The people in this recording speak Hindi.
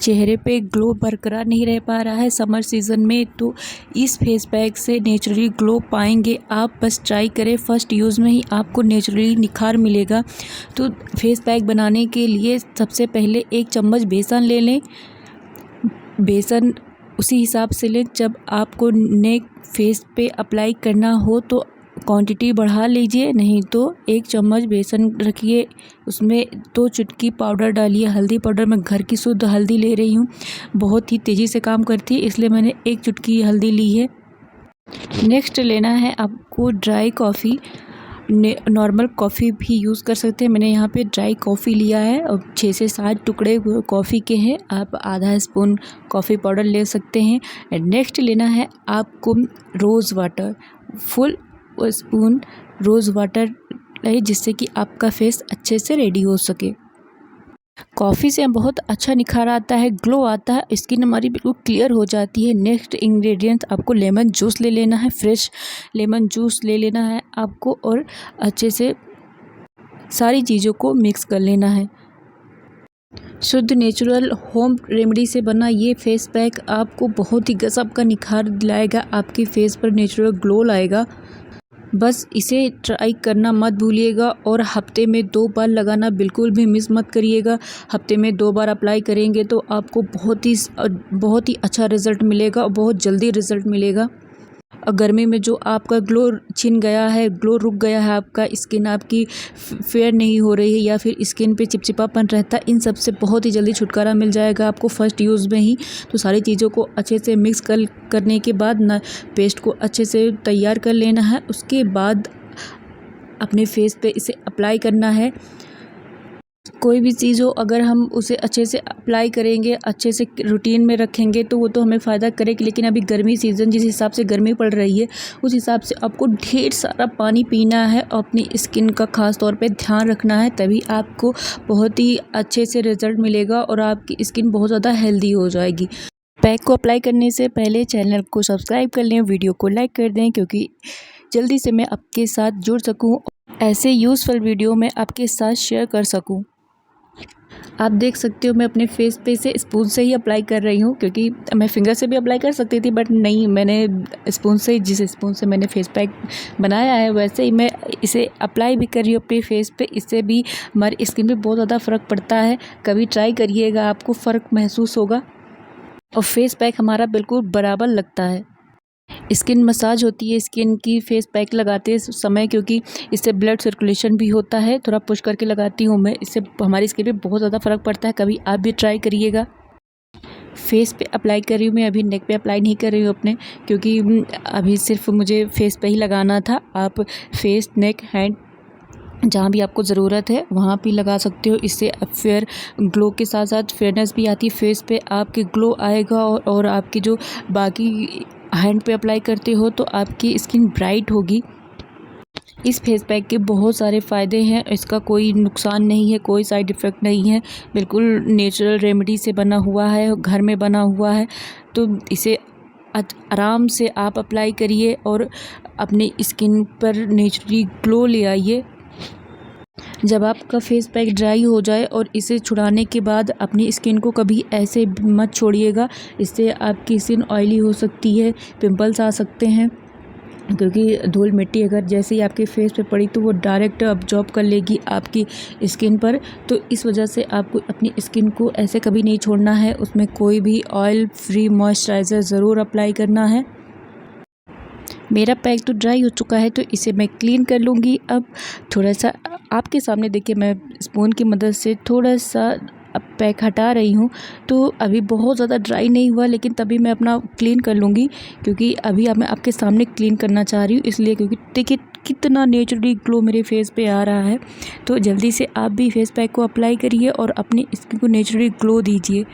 चेहरे पे ग्लो बरकरार नहीं रह पा रहा है समर सीज़न में, तो इस फेस पैक से नेचुरली ग्लो पाएंगे आप। बस ट्राई करें, फर्स्ट यूज़ में ही आपको नेचुरली निखार मिलेगा। तो फेस पैक बनाने के लिए सबसे पहले 1 चम्मच बेसन ले लें। बेसन उसी हिसाब से लें जब आपको नेक फेस पे अप्लाई करना हो, तो क्वांटिटी बढ़ा लीजिए, नहीं तो 1 चम्मच बेसन रखिए, उसमें 2 चुटकी पाउडर डालिए, हल्दी पाउडर। मैं घर की शुद्ध हल्दी ले रही हूँ, बहुत ही तेज़ी से काम करती है, इसलिए मैंने 1 चुटकी हल्दी ली है। नेक्स्ट लेना है आपको ड्राई कॉफ़ी। नॉर्मल कॉफ़ी भी यूज़ कर सकते हैं, मैंने यहाँ पे ड्राई कॉफ़ी लिया है और 6 से 7 टुकड़े कॉफ़ी के हैं। आप आधा स्पून कॉफ़ी पाउडर ले सकते हैं। नेक्स्ट लेना है आपको rose water, full spoon rose water लें, जिससे कि आपका फेस अच्छे से रेडी हो सके। कॉफ़ी से बहुत अच्छा निखार आता है, ग्लो आता है, स्किन हमारी बिल्कुल क्लियर हो जाती है। नेक्स्ट इंग्रेडिएंट आपको लेमन जूस ले लेना है, फ्रेश लेमन जूस ले लेना है आपको और अच्छे से सारी चीज़ों को मिक्स कर लेना है। शुद्ध नेचुरल होम रेमेडी से बना ये फेस पैक आपको बहुत ही गजब का निखार दिलाएगा, आपके फेस पर नेचुरल ग्लो लाएगा। बस इसे ट्राई करना मत भूलिएगा और हफ्ते में 2 बार लगाना बिल्कुल भी मिस मत करिएगा। हफ्ते में 2 बार अप्लाई करेंगे तो आपको बहुत ही अच्छा रिज़ल्ट मिलेगा और बहुत जल्दी रिज़ल्ट मिलेगा। गर्मी में जो आपका ग्लो छिन गया है, ग्लो रुक गया है, आपका स्किन आपकी फेयर नहीं हो रही है या फिर स्किन पे चिपचिपापन रहता है, इन सब से बहुत ही जल्दी छुटकारा मिल जाएगा आपको फर्स्ट यूज़ में ही। तो सारी चीज़ों को अच्छे से मिक्स करने के बाद ना पेस्ट को अच्छे से तैयार कर लेना है। उसके बाद अपने फेस पे इसे अप्लाई करना है। कोई भी चीज़ हो, अगर हम उसे अच्छे से अप्लाई करेंगे, अच्छे से रूटीन में रखेंगे तो वो तो हमें फ़ायदा करेगी। लेकिन अभी गर्मी सीज़न जिस हिसाब से गर्मी पड़ रही है, उस हिसाब से आपको ढेर सारा पानी पीना है और अपनी स्किन का ख़ास तौर पे ध्यान रखना है, तभी आपको बहुत ही अच्छे से रिज़ल्ट मिलेगा और आपकी स्किन बहुत ज़्यादा हेल्दी हो जाएगी। पैक को अप्लाई करने से पहले चैनल को सब्सक्राइब कर लें, वीडियो को लाइक कर दें, क्योंकि जल्दी से मैं आपके साथ जुड़ सकूँ, ऐसे यूज़फुल वीडियो मैं आपके साथ शेयर कर सकूँ। आप देख सकते हो मैं अपने फेस पे इसे स्पून से ही अप्लाई कर रही हूँ, क्योंकि मैं फिंगर से भी अप्लाई कर सकती थी, बट नहीं, मैंने स्पून से, जिस स्पून से मैंने फेस पैक बनाया है वैसे ही मैं इसे अप्लाई भी कर रही हूँ अपने फेस पे। इससे भी हमारी स्किन पे बहुत ज़्यादा फ़र्क पड़ता है, कभी ट्राई करिएगा, आपको फ़र्क महसूस होगा और फेस पैक हमारा बिल्कुल बराबर लगता है। स्किन मसाज होती है स्किन की फेस पैक लगाते समय, क्योंकि इससे ब्लड सर्कुलेशन भी होता है। थोड़ा पुश करके लगाती हूँ मैं, इससे हमारी स्किन पे बहुत ज़्यादा फ़र्क पड़ता है, कभी आप भी ट्राई करिएगा। फेस पे अप्लाई कर रही हूँ मैं, अभी नेक पे अप्लाई नहीं कर रही हूँ अपने, क्योंकि अभी सिर्फ मुझे फेस पे ही लगाना था। आप फेस, नेक, हैंड जहाँ भी आपको ज़रूरत है वहाँ भी लगा सकते हो। इससे फेयर ग्लो के साथ साथ फेयरनेस भी आती है फेस पे, आपके ग्लो आएगा और आपकी जो बाकी हैंड पे अप्लाई करते हो तो आपकी स्किन ब्राइट होगी। इस फेस पैक के बहुत सारे फ़ायदे हैं, इसका कोई नुकसान नहीं है, कोई साइड इफ़ेक्ट नहीं है, बिल्कुल नेचुरल रेमेडी से बना हुआ है, घर में बना हुआ है। तो इसे आराम से आप अप्लाई करिए और अपनी स्किन पर नेचुरली ग्लो ले आइए। जब आपका फेस पैक ड्राई हो जाए और इसे छुड़ाने के बाद अपनी स्किन को कभी ऐसे मत छोड़िएगा, इससे आपकी स्किन ऑयली हो सकती है, पिंपल्स आ सकते हैं, क्योंकि धूल मिट्टी अगर जैसे ही आपके फेस पे पड़ी तो वो डायरेक्ट अब्जॉर्ब कर लेगी आपकी स्किन पर। तो इस वजह से आपको अपनी स्किन को ऐसे कभी नहीं छोड़ना है, उसमें कोई भी ऑयल फ्री मॉइस्चराइज़र ज़रूर अप्लाई करना है। मेरा पैक तो ड्राई हो चुका है, तो इसे मैं क्लीन कर लूँगी। अब थोड़ा सा आपके सामने देखिए, मैं स्पून की मदद से थोड़ा सा अब पैक हटा रही हूँ। तो अभी बहुत ज़्यादा ड्राई नहीं हुआ, लेकिन तभी मैं अपना क्लीन कर लूँगी, क्योंकि अभी मैं आपके सामने क्लीन करना चाह रही हूँ, इसलिए क्योंकि देखिए कितना नेचुरली ग्लो मेरे फेस पे आ रहा है। तो जल्दी से आप भी फेस पैक को अप्लाई करिए और अपनी स्किन को नेचुरली ग्लो दीजिए।